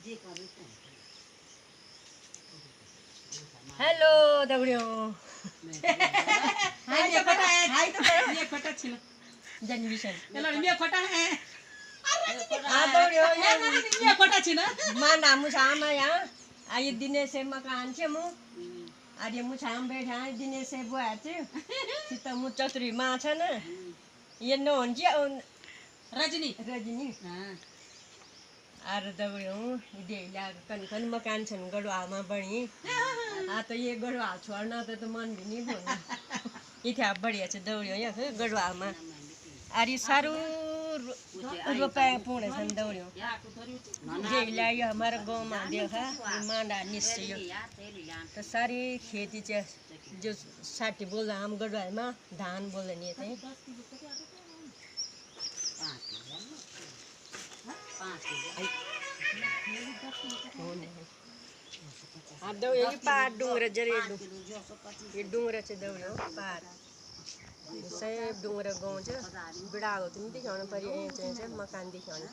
hello दगड़ियों हाय ये फटा है हाय तो करो ये फटा छिन जनविशन एला ये फटा है हां दगड़ियों ये फटा छिन मां नामु सामा यहाँ आई दिने से मकान छे मु आज मु छाम बैठा दिने से बुआ छे सित मु चतुरी मां छ न ये न हुन्छ रजनी रजनी हां आर दगड़ियों इदेला कन मकान छन गड़वामा बणी आ तो ये गड़वा छोड़ना तो मन भी नहीं बोलना इथे बढ़िया छ दगड़ियों यहाँ गड़वामा आरी सारू रुपया पुणे छन दगड़ियों जेला यो हमारा गांव में देखा मांडा निश्चय तो सारी खेती च जो साठी बोल्दा हम गड़वामा धान बोल्दा नि चाहिँ ये पार डुंगर जरे ये डुंगर छ दौड़ो पार सब डुंगर गाउँ छ बिडाको पनि देखाउनु पर्यो यहाँ चाहिँ मकान देखाउनु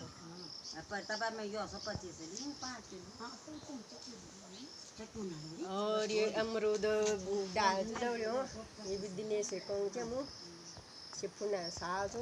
और ये अमरूद डाल छ दौड़ो ये भी दिने से कहूँ छ मु से फुना साल छु